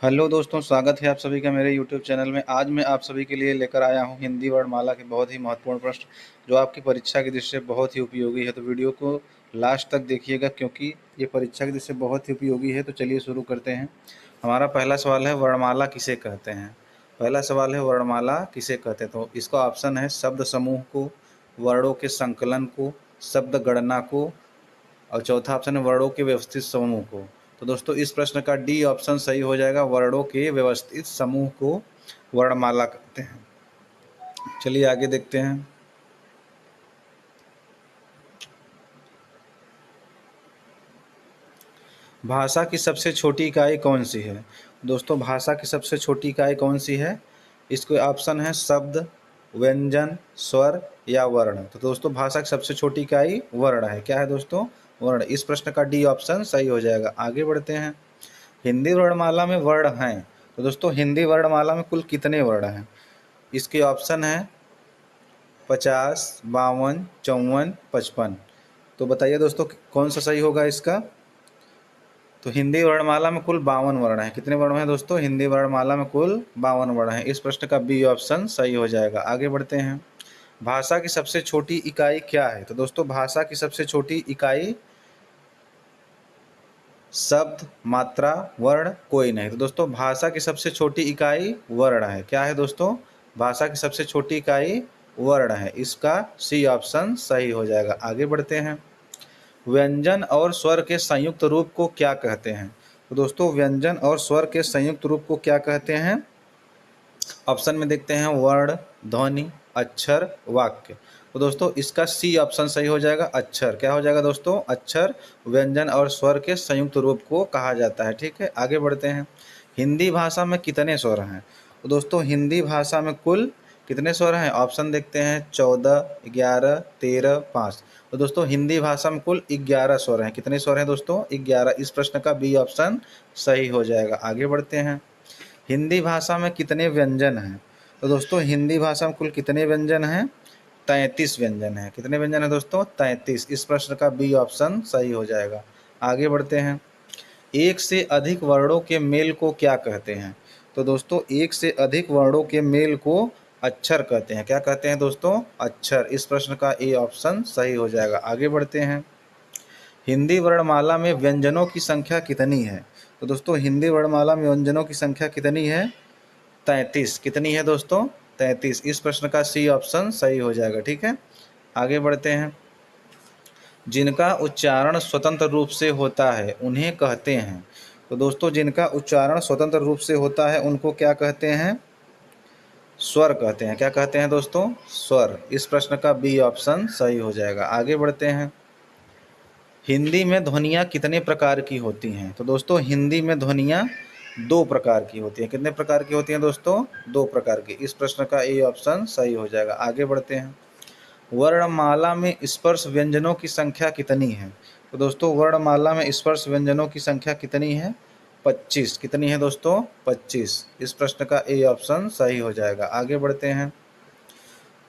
Hello दोस्तों, स्वागत है आप सभी का मेरे यूट्यूब चैनल में। आज मैं आप सभी के लिए लेकर आया हूं हिंदी वर्णमाला के बहुत ही महत्वपूर्ण प्रश्न जो आपकी परीक्षा की दृष्टि से बहुत ही उपयोगी है। तो वीडियो को लास्ट तक देखिएगा क्योंकि ये परीक्षा की दृष्टि से बहुत ही उपयोगी है। तो चलिए शुरू करते हैं। हमारा पहला सवाल है, वर्णमाला किसे कहते हैं। पहला सवाल है, वर्णमाला किसे कहते हैं। तो इसका ऑप्शन है शब्द समूह को, वर्णों के संकलन को, शब्द गणना को, और चौथा ऑप्शन है वर्णों के व्यवस्थित समूह को। तो दोस्तों इस प्रश्न का डी ऑप्शन सही हो जाएगा। वर्णों के व्यवस्थित समूह को वर्णमाला कहते हैं। चलिए आगे देखते हैं। भाषा की सबसे छोटी इकाई कौन सी है। दोस्तों भाषा की सबसे छोटी इकाई कौन सी है। इसके ऑप्शन है शब्द, व्यंजन, स्वर या वर्ण। तो दोस्तों भाषा की सबसे छोटी इकाई वर्ण है। क्या है दोस्तों, वर्ण। इस प्रश्न का डी ऑप्शन सही हो जाएगा। आगे बढ़ते हैं। हिंदी वर्णमाला में वर्ण हैं। तो दोस्तों हिंदी वर्णमाला में कुल कितने वर्ण हैं। इसके ऑप्शन है 50, 52, 54, 55। तो बताइए दोस्तों कौन सा सही होगा इसका। तो हिंदी वर्णमाला में कुल 52 वर्ण हैं। कितने वर्ण हैं दोस्तों, हिंदी वर्णमाला में कुल 52 वर्ण हैं। इस प्रश्न का बी ऑप्शन सही हो जाएगा। आगे बढ़ते हैं। भाषा की सबसे छोटी इकाई क्या है। तो दोस्तों भाषा की सबसे छोटी इकाई शब्द, मात्रा, वर्ण कोई नहीं। तो दोस्तों भाषा की सबसे छोटी इकाई वर्ण है। क्या है दोस्तों, भाषा की सबसे छोटी इकाई वर्ण है। इसका सी ऑप्शन सही हो जाएगा। आगे बढ़ते हैं। व्यंजन और स्वर के संयुक्त रूप को क्या कहते हैं। तो दोस्तों व्यंजन और स्वर के संयुक्त रूप को क्या कहते हैं। ऑप्शन में देखते हैं वर्ण, ध्वनि, अक्षर, वाक्य। तो दोस्तों इसका सी ऑप्शन सही हो जाएगा। अक्षर। क्या हो जाएगा दोस्तों, अक्षर व्यंजन और स्वर के संयुक्त रूप को कहा जाता है। ठीक है, आगे बढ़ते हैं। हिंदी भाषा में कितने स्वर हैं। तो दोस्तों हिंदी भाषा में कुल कितने स्वर हैं। ऑप्शन देखते हैं 14, 11, 13, 5। तो दोस्तों हिंदी भाषा में कुल 11 स्वर हैं। कितने स्वर हैं दोस्तों, 11। इस प्रश्न का बी ऑप्शन सही हो जाएगा। आगे बढ़ते हैं। हिंदी भाषा में कितने व्यंजन हैं। तो दोस्तों हिंदी भाषा में कुल कितने व्यंजन हैं, 33 व्यंजन हैं। कितने व्यंजन हैं दोस्तों, 33। इस प्रश्न का बी ऑप्शन सही हो जाएगा। आगे बढ़ते हैं। एक से अधिक वर्णों के मेल को क्या कहते हैं। तो दोस्तों एक से अधिक वर्णों के मेल को अक्षर कहते हैं। क्या कहते हैं दोस्तों, अक्षर। इस प्रश्न का ए ऑप्शन सही हो जाएगा। आगे बढ़ते हैं। हिंदी वर्णमाला में व्यंजनों की संख्या कितनी है। तो दोस्तों हिंदी वर्णमाला में व्यंजनों की संख्या कितनी है, 33। कितनी है दोस्तों, 33। इस प्रश्न का सी ऑप्शन सही हो जाएगा। ठीक है, आगे बढ़ते हैं। जिनका उच्चारण स्वतंत्र रूप से होता है उन्हें कहते हैं। तो दोस्तों जिनका उच्चारण स्वतंत्र रूप से होता है उनको क्या कहते हैं, स्वर कहते हैं। क्या कहते हैं दोस्तों, स्वर। इस प्रश्न का बी ऑप्शन सही हो जाएगा। आगे बढ़ते हैं। हिंदी में ध्वनियाँ कितने प्रकार की होती हैं। तो दोस्तों हिंदी में ध्वनियाँ 2 प्रकार की होती हैं। कितने प्रकार की होती हैं दोस्तों, 2 प्रकार की। इस प्रश्न का ए ऑप्शन सही हो जाएगा। आगे बढ़ते हैं। वर्णमाला में स्पर्श व्यंजनों की संख्या कितनी है। तो दोस्तों वर्णमाला में स्पर्श व्यंजनों की संख्या कितनी है, 25। कितनी है दोस्तों, 25। इस प्रश्न का ए ऑप्शन सही हो जाएगा। आगे बढ़ते हैं।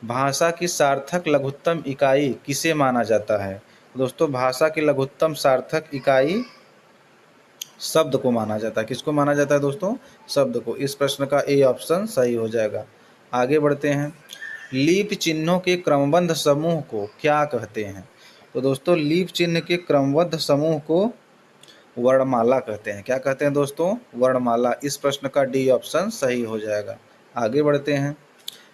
भाषा की सार्थक लघुत्तम इकाई किसे माना जाता है। दोस्तों भाषा की लघुत्तम सार्थक इकाई शब्द को माना जाता है। किसको माना जाता है दोस्तों, शब्द को। इस प्रश्न का ए ऑप्शन सही हो जाएगा। आगे बढ़ते हैं। लीप चिन्हों के क्रमबद्ध समूह को क्या कहते हैं। तो दोस्तों लीप चिन्ह के क्रमबद्ध समूह को वर्णमाला कहते हैं। क्या कहते हैं दोस्तों, वर्णमाला। इस प्रश्न का डी ऑप्शन सही हो जाएगा। आगे बढ़ते हैं।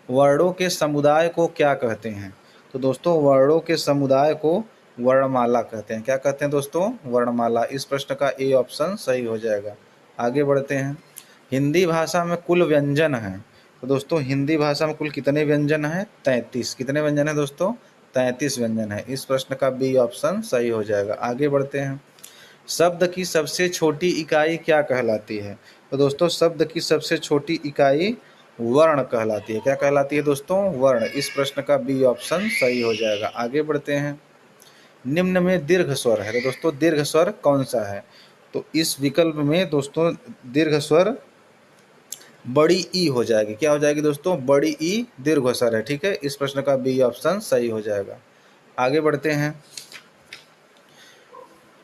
वर्णों के समुदाय को क्या कहते हैं। तो दोस्तों वर्णों के समुदाय को वर्णमाला कहते हैं। क्या कहते हैं दोस्तों, वर्णमाला। इस प्रश्न का ए ऑप्शन सही हो जाएगा। आगे बढ़ते हैं। हिंदी भाषा में कुल व्यंजन हैं। तो दोस्तों हिंदी भाषा में कुल कितने व्यंजन हैं, 33। कितने व्यंजन हैं दोस्तों, 33 व्यंजन है। इस प्रश्न का बी ऑप्शन सही हो जाएगा। आगे बढ़ते हैं। शब्द की सबसे छोटी इकाई क्या कहलाती है। तो दोस्तों शब्द की सबसे छोटी इकाई वर्ण कहलाती है। क्या कहलाती है दोस्तों, वर्ण। इस प्रश्न का बी ऑप्शन सही हो जाएगा। आगे बढ़ते हैं। निम्न में दीर्घ स्वर है। तो दोस्तों दीर्घ स्वर कौन सा है। तो इस विकल्प में दोस्तों दीर्घ स्वर बड़ी ई हो जाएगी। क्या हो जाएगी दोस्तों, बड़ी ई दीर्घ स्वर है। ठीक है, इस प्रश्न का बी ऑप्शन सही हो जाएगा। आगे बढ़ते हैं।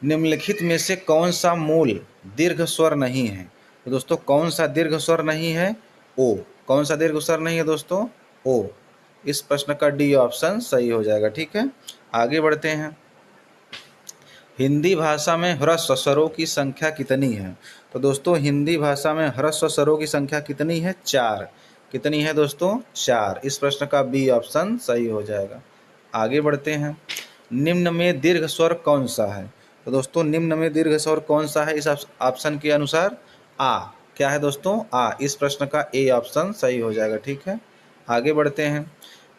निम्नलिखित में से कौन सा मूल दीर्घ स्वर नहीं है। तो दोस्तों कौन सा दीर्घ स्वर नहीं है? ओ। कौन सा दीर्घ स्वर नहीं है दोस्तों? ओ। इस प्रश्न का डी ऑप्शन सही हो जाएगा। ठीक है, आगे बढ़ते हैं। हिंदी भाषा में ह्रस्व स्वरों की संख्या कितनी है? तो दोस्तों हिंदी भाषा में ह्रस्व स्वरों की संख्या कितनी है? 4। कितनी है दोस्तों? 4। इस प्रश्न का बी ऑप्शन सही हो जाएगा। आगे बढ़ते हैं। निम्न में दीर्घ स्वर कौन सा है? तो दोस्तों निम्न में दीर्घ स्वर कौन सा है इस ऑप्शन के अनुसार? आ। क्या है दोस्तों? आ। इस प्रश्न का ए ऑप्शन सही हो जाएगा। ठीक है, आगे बढ़ते हैं।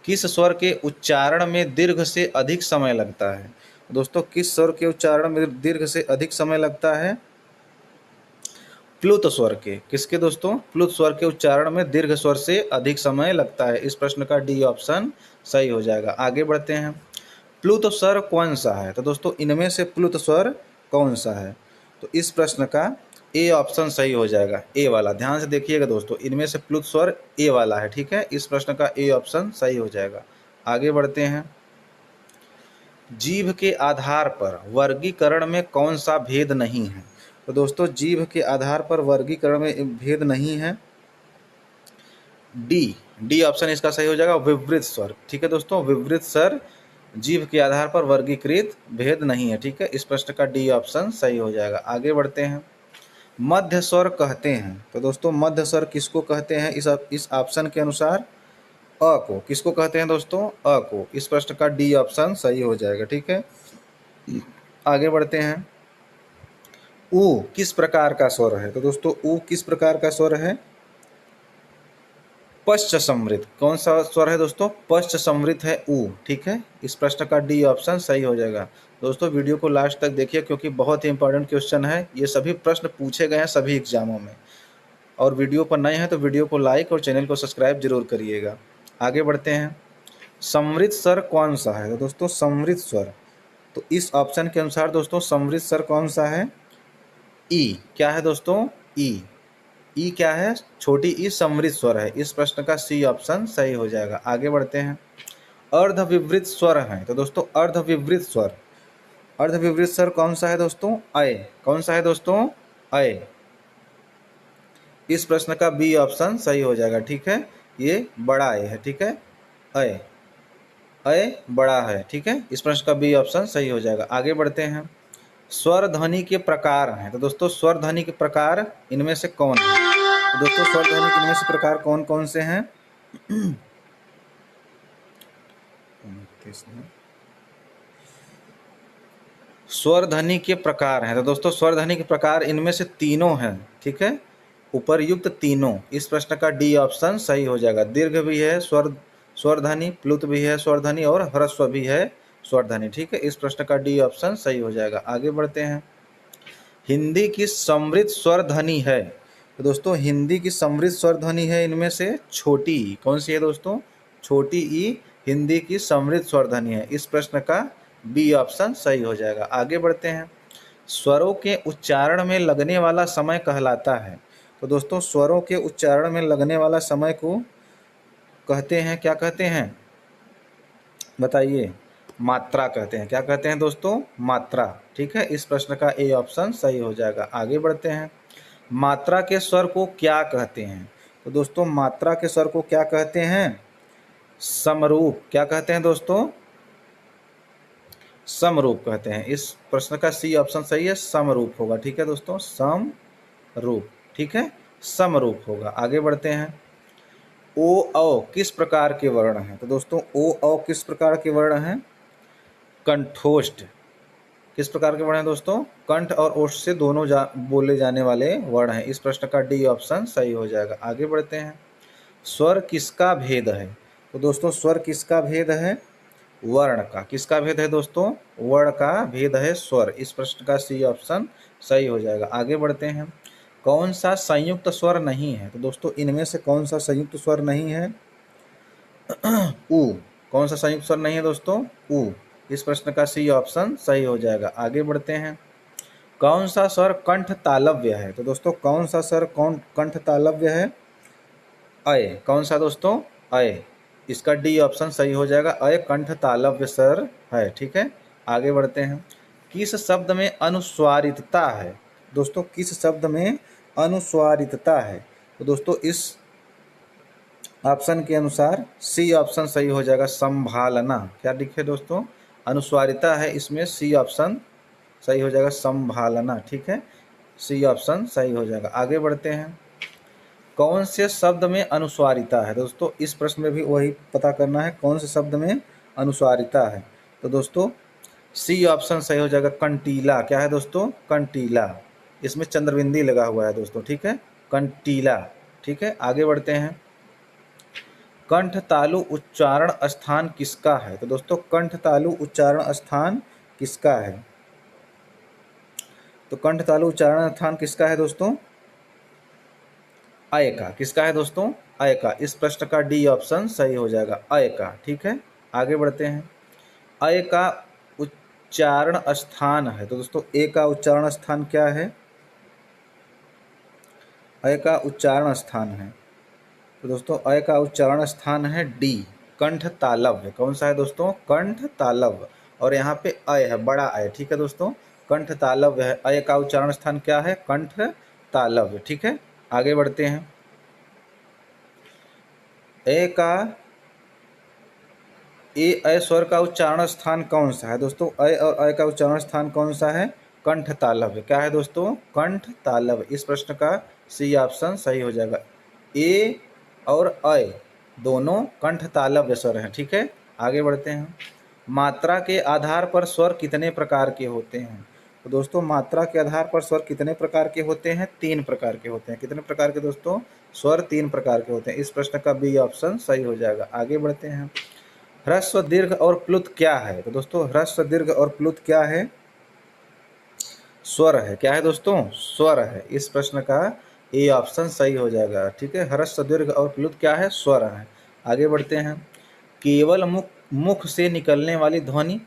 किस स्वर के उच्चारण में दीर्घ से अधिक समय लगता है? दोस्तों किस स्वर के उच्चारण में दीर्घ से अधिक समय लगता है? प्लुत स्वर के। किसके दोस्तों? प्लुत स्वर के उच्चारण में दीर्घ स्वर से अधिक समय लगता है। इस प्रश्न का डी ऑप्शन सही हो जाएगा। आगे बढ़ते हैं। प्लुत स्वर कौन सा है? तो दोस्तों इनमें से प्लुत स्वर कौन सा है? तो इस प्रश्न का ए ऑप्शन सही हो जाएगा, ए वाला। ध्यान से देखिएगा दोस्तों, इनमें से प्लुत स्वर ए वाला है। ठीक है, इस प्रश्न का ए ऑप्शन सही हो जाएगा। आगे बढ़ते हैं। जीभ के आधार पर वर्गीकरण में कौन सा भेद नहीं है? तो दोस्तों जीभ के आधार पर वर्गीकरण में भेद नहीं है। डी ऑप्शन इसका सही हो जाएगा, विवृत स्वर। ठीक है दोस्तों, विवृत स्वर जीभ के आधार पर वर्गीकृत भेद नहीं है। ठीक है, इस प्रश्न का डी ऑप्शन सही हो जाएगा। आगे बढ़ते हैं। मध्य स्वर कहते हैं। तो दोस्तों मध्य स्वर किसको कहते हैं इस ऑप्शन के अनुसार? अ को। किसको कहते हैं दोस्तों? अ को। इस प्रश्न का डी ऑप्शन सही हो जाएगा। ठीक है, आगे बढ़ते हैं। ऊ किस प्रकार का स्वर है? तो दोस्तों ऊ किस प्रकार का स्वर है? पश्च समृद्ध। कौन सा स्वर है दोस्तों? पश्च समृद्ध है ऊ। ठीक है, इस प्रश्न का डी ऑप्शन सही हो जाएगा। दोस्तों वीडियो को लास्ट तक देखिए क्योंकि बहुत ही इंपॉर्टेंट क्वेश्चन है। ये सभी प्रश्न पूछे गए हैं सभी एग्जामों में। और वीडियो पर नए हैं तो वीडियो को लाइक और चैनल को सब्सक्राइब जरूर करिएगा। आगे बढ़ते हैं। समृद्ध स्वर कौन सा है? तो दोस्तों समृद्ध स्वर, तो इस ऑप्शन के अनुसार दोस्तों समृद्ध स्वर कौन सा है? ई। क्या है दोस्तों? ई। ई क्या है? छोटी ई समृद्ध स्वर है। इस प्रश्न का सी ऑप्शन सही हो जाएगा। आगे बढ़ते हैं। अर्धविवृत स्वर है। तो दोस्तों अर्धविवृत स्वर, अर्धविवृत स्वर कौन सा है दोस्तों? अय। कौन सा है दोस्तों? अय। इस प्रश्न का बी ऑप्शन सही हो जाएगा। ठीक है, ये बड़ा ए है। ठीक है, अय। अय बड़ा है। ठीक है, इस प्रश्न का बी ऑप्शन सही हो जाएगा। आगे बढ़ते हैं। स्वर ध्वनि के प्रकार हैं। तो दोस्तों स्वर ध्वनि के प्रकार इनमें से कौन है? तो दोस्तों स्वर ध्वनि के इनमें से प्रकार कौन कौन से हैं? स्वर ध्वनि के प्रकार हैं। तो दोस्तों स्वर ध्वनि के प्रकार इनमें से तीनों हैं। ठीक है, उपरयुक्त तीनों। इस प्रश्न का डी ऑप्शन सही हो जाएगा। दीर्घ भी है स्वर ध्वनि, प्लुत भी है स्वर ध्वनि और ह्रस्व भी है स्वर ध्वनि। ठीक है, इस प्रश्न का डी ऑप्शन सही हो जाएगा। आगे बढ़ते हैं। हिंदी की समृद्ध स्वर ध्वनि है। तो दोस्तों हिंदी की समृद्ध स्वर ध्वनि है इनमें से छोटी ई। कौन सी है दोस्तों? छोटी ई हिंदी की समृद्ध स्वर ध्वनि है। इस प्रश्न का बी ऑप्शन सही हो जाएगा। आगे बढ़ते हैं। स्वरों के उच्चारण में लगने वाला समय कहलाता है। तो दोस्तों स्वरों के उच्चारण में लगने वाला समय को कहते हैं, क्या कहते हैं बताइए? मात्रा कहते हैं। क्या कहते हैं दोस्तों? मात्रा। ठीक है, इस प्रश्न का ए ऑप्शन सही हो जाएगा। आगे बढ़ते हैं। मात्रा के स्वर को क्या कहते हैं? तो दोस्तों मात्रा के स्वर को क्या कहते हैं? समरूप। क्या कहते हैं दोस्तों? समरूप कहते हैं। इस प्रश्न का सी ऑप्शन सही है, समरूप होगा। ठीक है दोस्तों, समरूप। ठीक है, समरूप होगा। आगे बढ़ते हैं। ओ औ किस प्रकार के वर्ण हैं? तो दोस्तों ओ औ किस प्रकार के वर्ण हैं? कंठोष्ठ। किस प्रकार के वर्ण हैं दोस्तों? कंठ और ओष्ठ से दोनों बोले जाने वाले वर्ण हैं। इस प्रश्न का डी ऑप्शन सही हो जाएगा। आगे बढ़ते हैं। स्वर किसका भेद है? तो दोस्तों स्वर किसका भेद है? वर्ण का। किसका भेद है दोस्तों? वर्ण का भेद है स्वर। इस प्रश्न का सी ऑप्शन सही हो जाएगा। आगे बढ़ते हैं। कौन सा संयुक्त स्वर नहीं है? तो दोस्तों इनमें से कौन सा संयुक्त स्वर नहीं है? ऊ। कौन सा संयुक्त स्वर नहीं है दोस्तों? ऊ। इस प्रश्न का सी ऑप्शन सही हो जाएगा। आगे बढ़ते हैं। कौन सा स्वर कंठ तालव्य है? तो दोस्तों कौन सा स्वर कंठ तालव्य है? अय। कौन सा दोस्तों? अय। इसका डी ऑप्शन सही हो जाएगा। अय कंठ तालव्य स्वर है। ठीक है, आगे बढ़ते हैं। किस शब्द में अनुस्वारितता है? दोस्तों किस शब्द में अनुस्वारितता है। तो दोस्तों इस ऑप्शन के अनुसार सी ऑप्शन सही हो जाएगा, संभालना। क्या लिखे दोस्तों, अनुस्वारिता है इसमें, सी ऑप्शन सही हो जाएगा, संभालना। ठीक है, सी ऑप्शन सही हो जाएगा। आगे बढ़ते हैं, कौन से शब्द में अनुस्वारिता है। दोस्तों इस प्रश्न में भी वही पता करना है, कौन से शब्द में अनुस्वारिता है। तो दोस्तों सी ऑप्शन सही हो जाएगा, कंटीला। क्या है दोस्तों, कंटीला। इसमें चंद्रबिंदी लगा हुआ है दोस्तों। ठीक है, कंटीला। ठीक है, आगे बढ़ते हैं, कंठ तालु उच्चारण स्थान किसका है। तो दोस्तों कंठ तालु उच्चारण स्थान किसका है। तो कंठ तालु उच्चारण स्थान किसका है दोस्तों, अय का। किसका है दोस्तों, अय का। इस प्रश्न का डी ऑप्शन सही हो जाएगा, अय का। ठीक है, आगे बढ़ते हैं, अय का उच्चारण स्थान है। तो दोस्तों ए का उच्चारण स्थान क्या है, अय का उच्चारण स्थान है। तो दोस्तों अय का उच्चारण स्थान है डी, कंठ तालव्य। कौन सा है दोस्तों, कंठ तालव्य। और यहाँ पे अय है, बड़ा अय। ठीक है दोस्तों, कंठ तालव्य है। अय का उच्चारण स्थान क्या है, कंठ तालव्य। ठीक है, आगे बढ़ते हैं, ए का अय स्वर का उच्चारण स्थान कौन सा है। दोस्तों अय और अय का उच्चारण स्थान कौन सा है, कंठ तालव्य। क्या है दोस्तों, कंठ तालव्य। इस प्रश्न का सी ऑप्शन सही हो जाएगा, ए और अय दोनों कंठ तालव्य स्वर हैं। ठीक है, आगे बढ़ते हैं, मात्रा के आधार पर स्वर कितने प्रकार के होते हैं। तो दोस्तों मात्रा के आधार पर स्वर कितने प्रकार के होते हैं, 3 प्रकार के होते हैं। कितने प्रकार के दोस्तों, स्वर 3 प्रकार के होते हैं। इस प्रश्न का बी ऑप्शन सही हो जाएगा। आगे बढ़ते हैं, ह्रस्व दीर्घ और प्लुत क्या है। तो दोस्तों ह्रस्व दीर्घ और प्लुत क्या है, स्वर है। क्या है दोस्तों, स्वर है। इस प्रश्न का ए ऑप्शन सही हो जाएगा। ठीक है, ह्रस्व दीर्घ और प्लुत क्या है, स्वर है। आगे बढ़ते हैं, केवल मुख से निकलने वाली ध्वनि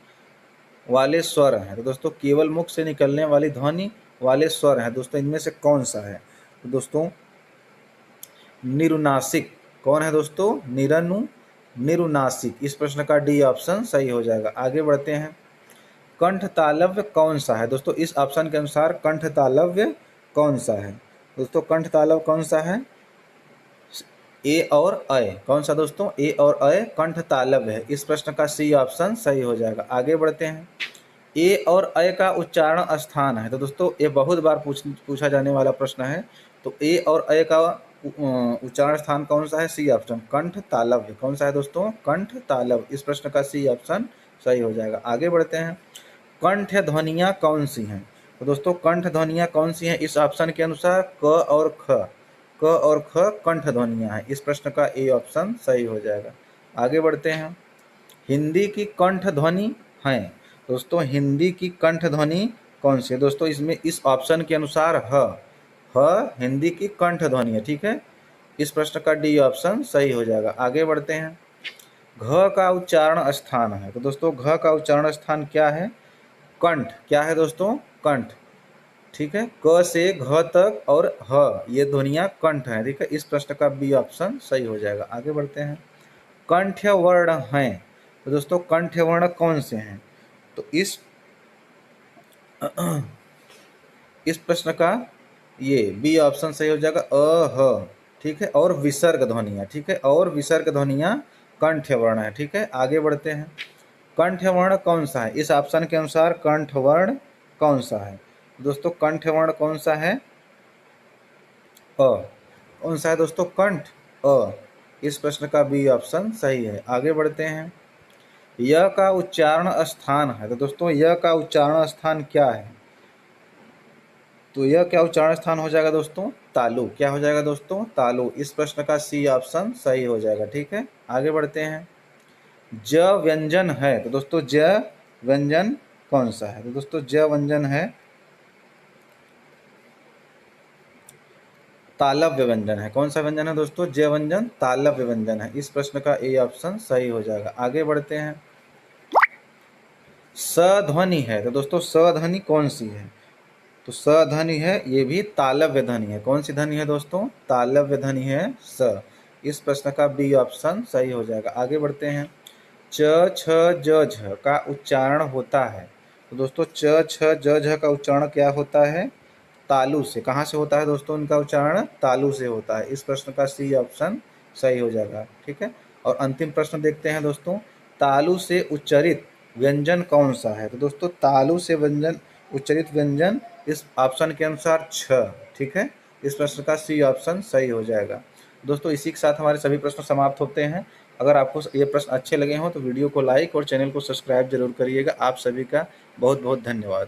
वाले स्वर हैं। तो दोस्तों केवल मुख से निकलने वाली ध्वनि वाले स्वर हैं दोस्तों, इनमें से कौन सा है। तो दोस्तों निरुनासिक। कौन है दोस्तों, निरुनासिक। इस प्रश्न का डी ऑप्शन सही हो जाएगा। आगे बढ़ते हैं, कंठ तालव्य कौन सा है। दोस्तों इस ऑप्शन के अनुसार कंठ तालव्य कौन सा है। दोस्तों कंठ तालव्य कौन सा है, ए और अय। कौन सा दोस्तों, ए और अय कंठ तालव्य है। इस प्रश्न का सी ऑप्शन सही हो जाएगा। आगे बढ़ते हैं, ए और अय का उच्चारण स्थान है। तो दोस्तों ये बहुत बार पूछा जाने वाला प्रश्न है। तो ए और अय का उच्चारण स्थान कौन सा है, सी ऑप्शन, कंठ तालव्य। कौन सा है दोस्तों, कंठ तालव्य। इस प्रश्न का सी ऑप्शन सही हो जाएगा। आगे बढ़ते हैं, कंठ ध्वनियाँ कौन सी हैं। तो दोस्तों कंठ ध्वनियाँ कौन सी हैं, इस ऑप्शन के अनुसार क और ख। क और ख कंठ ध्वनियाँ हैं। इस प्रश्न का ए ऑप्शन सही हो जाएगा। आगे बढ़ते हैं, हिंदी की कंठ ध्वनि हैं। दोस्तों हिंदी की कंठ ध्वनि कौन सी है। दोस्तों इसमें इस ऑप्शन के अनुसार ह हिंदी की कंठ ध्वनि है। ठीक है, इस प्रश्न का डी ऑप्शन सही हो जाएगा। आगे बढ़ते हैं, घ का उच्चारण स्थान है। तो दोस्तों घ का उच्चारण स्थान क्या है, कंठ। क्या है दोस्तों, कंठ। ठीक है, क से घ तक और ह ये ध्वनियाँ कंठ हैं। ठीक है, इस प्रश्न का बी ऑप्शन सही हो जाएगा। आगे बढ़ते हैं, कंठ वर्ण हैं। तो दोस्तों कंठ वर्ण कौन से हैं। तो इस प्रश्न का ये बी ऑप्शन सही हो जाएगा, अ ह। ठीक है, और विसर्ग ध्वनियाँ। ठीक है, और विसर्ग ध्वनियाँ कंठ वर्ण है। ठीक है, आगे बढ़ते हैं, कंठ वर्ण कौन सा है। इस ऑप्शन के अनुसार कंठ वर्ण कौन सा है। दोस्तों कंठ वर्ण कौन सा है, अ। कौन सा है दोस्तों, कंठ अ। इस प्रश्न का बी ऑप्शन सही है। आगे बढ़ते हैं, य का उच्चारण स्थान है। तो दोस्तों य का उच्चारण स्थान क्या है। तो यह क्या उच्चारण स्थान हो जाएगा दोस्तों, तालु। क्या हो जाएगा दोस्तों, तालु। इस प्रश्न का सी ऑप्शन सही हो जाएगा। ठीक है, आगे बढ़ते हैं, ज व्यंजन है। तो दोस्तों ज व्यंजन कौन सा है। तो दोस्तों ज व्यंजन है तालव्य व्यंजन है। कौन सा व्यंजन है दोस्तों, ज व्यंजन तालव्य व्यंजन है। इस प्रश्न का ए ऑप्शन सही हो जाएगा। आगे बढ़ते हैं, स ध्वनि है। तो दोस्तों स ध्वनि कौन सी है। तो स ध्वनि है, ये भी तालव्य ध्वनि है। कौन सी ध्वनि है दोस्तों, तालव्य ध्वनि है स। इस प्रश्न का बी ऑप्शन सही हो जाएगा। आगे बढ़ते हैं, च छ ज झ का उच्चारण होता है। तो दोस्तों च छ ज झ का उच्चारण क्या होता है, तालु से। कहाँ से होता है दोस्तों इनका उच्चारण? तालु से होता है। इस प्रश्न का सी ऑप्शन सही हो जाएगा। ठीक है, और अंतिम प्रश्न देखते हैं दोस्तों, तालु से उच्चरित व्यंजन कौन सा है? तो दोस्तों तालु से व्यंजन उच्चरित व्यंजन इस ऑप्शन के अनुसार छ। ठीक है, इस प्रश्न का सी ऑप्शन सही हो जाएगा। दोस्तों इसी के साथ हमारे सभी प्रश्न समाप्त होते हैं। अगर आपको ये प्रश्न अच्छे लगे हों तो वीडियो को लाइक और चैनल को सब्सक्राइब जरूर करिएगा। आप सभी का बहुत बहुत धन्यवाद।